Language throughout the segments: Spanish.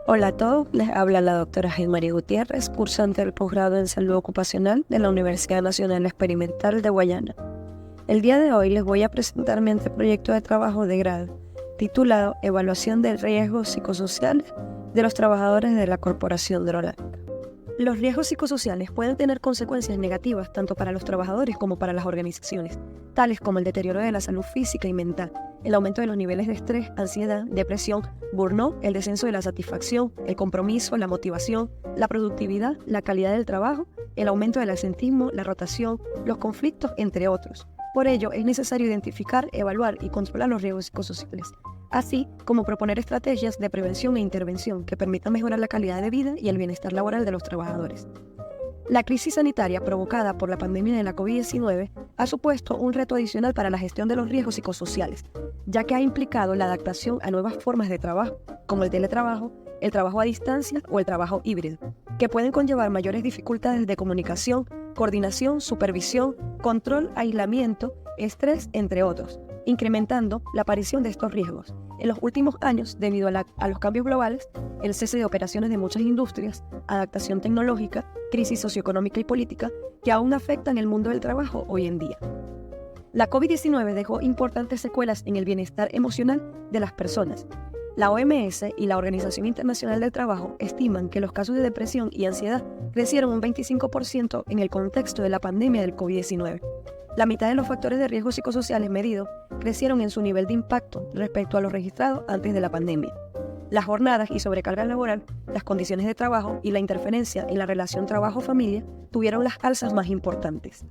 Hola a todos, les habla la doctora Gilmaría Gutiérrez, cursante del posgrado en Salud Ocupacional de la Universidad Nacional Experimental de Guayana. El día de hoy les voy a presentar mi anteproyecto de trabajo de grado, titulado Evaluación de riesgos psicosociales de los trabajadores de la Corporación Drolanca. Los riesgos psicosociales pueden tener consecuencias negativas tanto para los trabajadores como para las organizaciones, tales como el deterioro de la salud física y mental, el aumento de los niveles de estrés, ansiedad, depresión, burnout, el descenso de la satisfacción, el compromiso, la motivación, la productividad, la calidad del trabajo, el aumento del absentismo, la rotación, los conflictos, entre otros. Por ello, es necesario identificar, evaluar y controlar los riesgos psicosociales, así como proponer estrategias de prevención e intervención que permitan mejorar la calidad de vida y el bienestar laboral de los trabajadores. La crisis sanitaria provocada por la pandemia de la COVID-19 ha supuesto un reto adicional para la gestión de los riesgos psicosociales, ya que ha implicado la adaptación a nuevas formas de trabajo, como el teletrabajo, el trabajo a distancia o el trabajo híbrido, que pueden conllevar mayores dificultades de comunicación, coordinación, supervisión, control, aislamiento, estrés, entre otros, incrementando la aparición de estos riesgos. En los últimos años, debido a los cambios globales, el cese de operaciones de muchas industrias, adaptación tecnológica, crisis socioeconómica y política, que aún afectan el mundo del trabajo hoy en día. La COVID-19 dejó importantes secuelas en el bienestar emocional de las personas. La OMS y la Organización Internacional del Trabajo estiman que los casos de depresión y ansiedad crecieron un 25% en el contexto de la pandemia del COVID-19. La mitad de los factores de riesgo psicosociales medidos crecieron en su nivel de impacto respecto a los registrados antes de la pandemia. Las jornadas y sobrecarga laboral, las condiciones de trabajo y la interferencia en la relación trabajo-familia tuvieron las alzas más importantes.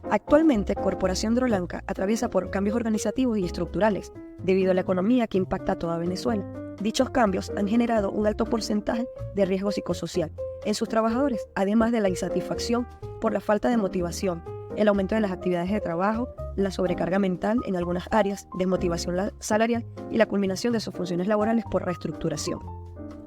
Actualmente, Corporación Drolanca atraviesa por cambios organizativos y estructurales, debido a la economía que impacta a toda Venezuela. Dichos cambios han generado un alto porcentaje de riesgo psicosocial en sus trabajadores, además de la insatisfacción por la falta de motivación, el aumento de las actividades de trabajo, la sobrecarga mental en algunas áreas, desmotivación salarial y la culminación de sus funciones laborales por reestructuración.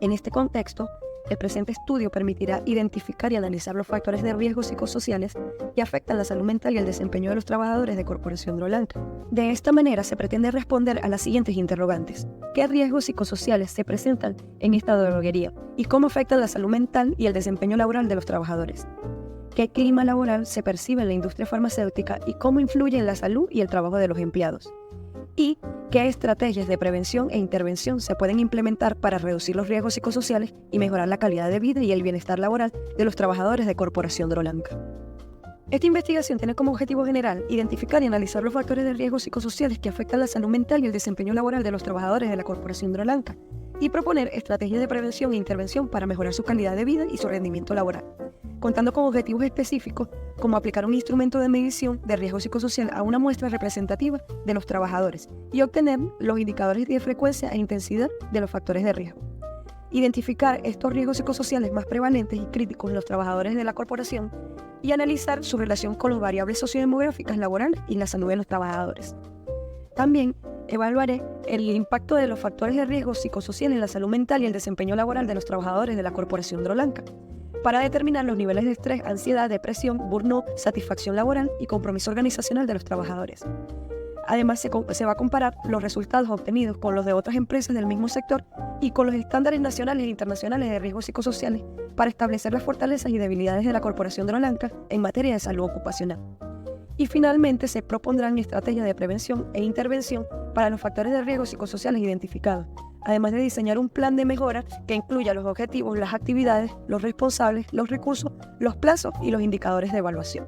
En este contexto, el presente estudio permitirá identificar y analizar los factores de riesgo psicosociales que afectan la salud mental y el desempeño de los trabajadores de Corporación Drolanca. De esta manera se pretende responder a las siguientes interrogantes: ¿qué riesgos psicosociales se presentan en esta droguería y cómo afectan la salud mental y el desempeño laboral de los trabajadores? ¿Qué clima laboral se percibe en la industria farmacéutica y cómo influye en la salud y el trabajo de los empleados? ¿Y qué estrategias de prevención e intervención se pueden implementar para reducir los riesgos psicosociales y mejorar la calidad de vida y el bienestar laboral de los trabajadores de Corporación Drolanca? Esta investigación tiene como objetivo general identificar y analizar los factores de riesgos psicosociales que afectan la salud mental y el desempeño laboral de los trabajadores de la Corporación Drolanca y proponer estrategias de prevención e intervención para mejorar su calidad de vida y su rendimiento laboral, contando con objetivos específicos como aplicar un instrumento de medición de riesgo psicosocial a una muestra representativa de los trabajadores y obtener los indicadores de frecuencia e intensidad de los factores de riesgo. Identificar estos riesgos psicosociales más prevalentes y críticos en los trabajadores de la corporación y analizar su relación con las variables sociodemográficas laborales y la salud de los trabajadores. También evaluaré el impacto de los factores de riesgo psicosocial en la salud mental y el desempeño laboral de los trabajadores de la Corporación Drolanca, para determinar los niveles de estrés, ansiedad, depresión, burnout, satisfacción laboral y compromiso organizacional de los trabajadores. Además, se va a comparar los resultados obtenidos con los de otras empresas del mismo sector y con los estándares nacionales e internacionales de riesgos psicosociales para establecer las fortalezas y debilidades de la Corporación Drolanca en materia de salud ocupacional. Y finalmente se propondrán estrategias de prevención e intervención para los factores de riesgo psicosociales identificados, además de diseñar un plan de mejora que incluya los objetivos, las actividades, los responsables, los recursos, los plazos y los indicadores de evaluación.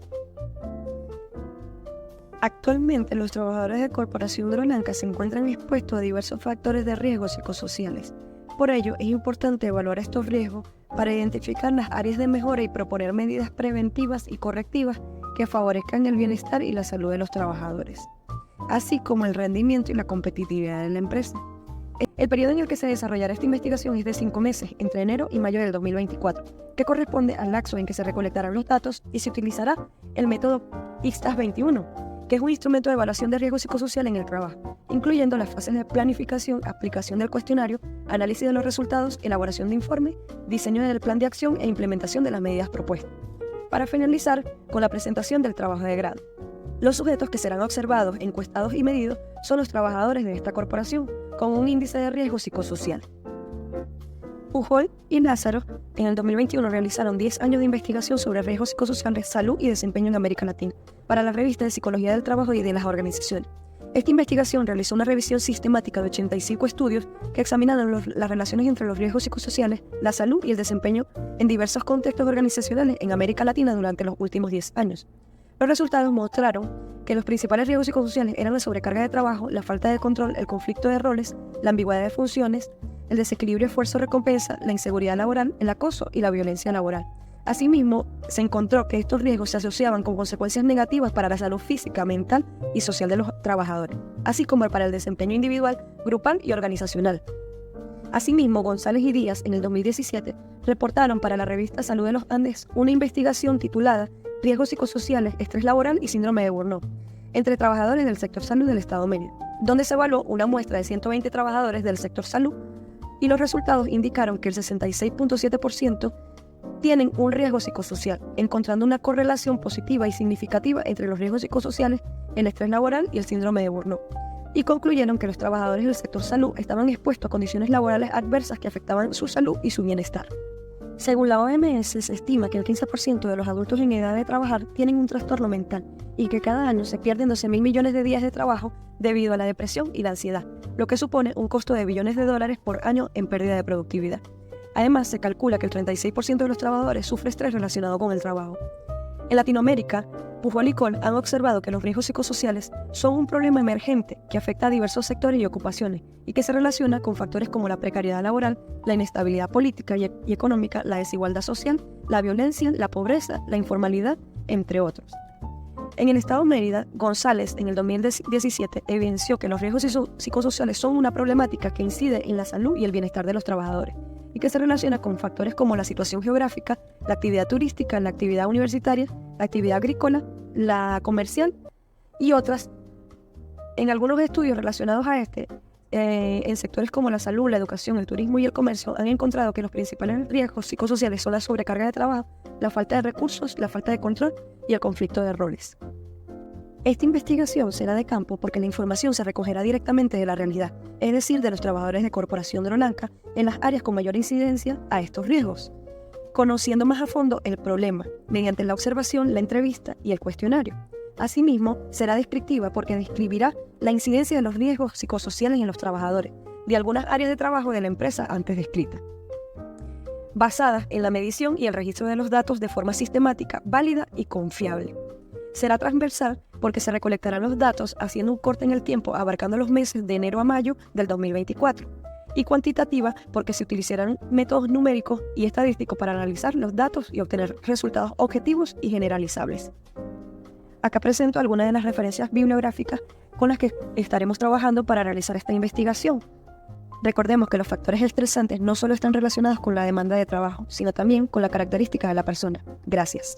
Actualmente, los trabajadores de Corporación Drolanca se encuentran expuestos a diversos factores de riesgo psicosociales. Por ello, es importante evaluar estos riesgos para identificar las áreas de mejora y proponer medidas preventivas y correctivas que favorezcan el bienestar y la salud de los trabajadores, así como el rendimiento y la competitividad de la empresa. El periodo en el que se desarrollará esta investigación es de 5 meses, entre enero y mayo del 2024, que corresponde al lapso en que se recolectarán los datos y se utilizará el método ICSTAS-21, que es un instrumento de evaluación de riesgo psicosocial en el trabajo, incluyendo las fases de planificación, aplicación del cuestionario, análisis de los resultados, elaboración de informe, diseño del plan de acción e implementación de las medidas propuestas, para finalizar con la presentación del trabajo de grado. Los sujetos que serán observados, encuestados y medidos son los trabajadores de esta corporación con un índice de riesgo psicosocial. Pujol y Lázaro en el 2021 realizaron 10 años de investigación sobre riesgos psicosociales, salud y desempeño en América Latina para la revista de Psicología del Trabajo y de las Organizaciones. Esta investigación realizó una revisión sistemática de 85 estudios que examinaron las relaciones entre los riesgos psicosociales, la salud y el desempeño en diversos contextos organizacionales en América Latina durante los últimos 10 años. Los resultados mostraron que los principales riesgos psicosociales eran la sobrecarga de trabajo, la falta de control, el conflicto de roles, la ambigüedad de funciones, el desequilibrio esfuerzo-recompensa, la inseguridad laboral, el acoso y la violencia laboral. Asimismo, se encontró que estos riesgos se asociaban con consecuencias negativas para la salud física, mental y social de los trabajadores, así como para el desempeño individual, grupal y organizacional. Asimismo, González y Díaz, en el 2017, reportaron para la revista Salud de los Andes una investigación titulada Riesgos psicosociales, estrés laboral y síndrome de Burnout entre trabajadores del sector salud del Estado Mérida, donde se evaluó una muestra de 120 trabajadores del sector salud y los resultados indicaron que el 66.7% tienen un riesgo psicosocial, encontrando una correlación positiva y significativa entre los riesgos psicosociales, el estrés laboral y el síndrome de Burnout. Y concluyeron que los trabajadores del sector salud estaban expuestos a condiciones laborales adversas que afectaban su salud y su bienestar. Según la OMS, se estima que el 15% de los adultos en edad de trabajar tienen un trastorno mental y que cada año se pierden 12.000 millones de días de trabajo debido a la depresión y la ansiedad, lo que supone un costo de billones de dólares por año en pérdida de productividad. Además, se calcula que el 36% de los trabajadores sufre estrés relacionado con el trabajo. En Latinoamérica, Pujol y Cole han observado que los riesgos psicosociales son un problema emergente que afecta a diversos sectores y ocupaciones y que se relaciona con factores como la precariedad laboral, la inestabilidad política y económica, la desigualdad social, la violencia, la pobreza, la informalidad, entre otros. En el estado Mérida, González en el 2017 evidenció que los riesgos psicosociales son una problemática que incide en la salud y el bienestar de los trabajadores y que se relaciona con factores como la situación geográfica, la actividad turística, la actividad universitaria, la actividad agrícola, la comercial y otras. En algunos estudios relacionados a en sectores como la salud, la educación, el turismo y el comercio, han encontrado que los principales riesgos psicosociales son la sobrecarga de trabajo, la falta de recursos, la falta de control y el conflicto de roles. Esta investigación será de campo porque la información se recogerá directamente de la realidad, es decir, de los trabajadores de Corporación Drolanca en las áreas con mayor incidencia a estos riesgos, conociendo más a fondo el problema mediante la observación, la entrevista y el cuestionario. Asimismo, será descriptiva porque describirá la incidencia de los riesgos psicosociales en los trabajadores de algunas áreas de trabajo de la empresa antes descritas, basadas en la medición y el registro de los datos de forma sistemática, válida y confiable. Será transversal porque se recolectarán los datos haciendo un corte en el tiempo abarcando los meses de enero a mayo del 2024 y cuantitativa porque se utilizarán métodos numéricos y estadísticos para analizar los datos y obtener resultados objetivos y generalizables. Acá presento algunas de las referencias bibliográficas con las que estaremos trabajando para realizar esta investigación. Recordemos que los factores estresantes no solo están relacionados con la demanda de trabajo, sino también con la característica de la persona. Gracias.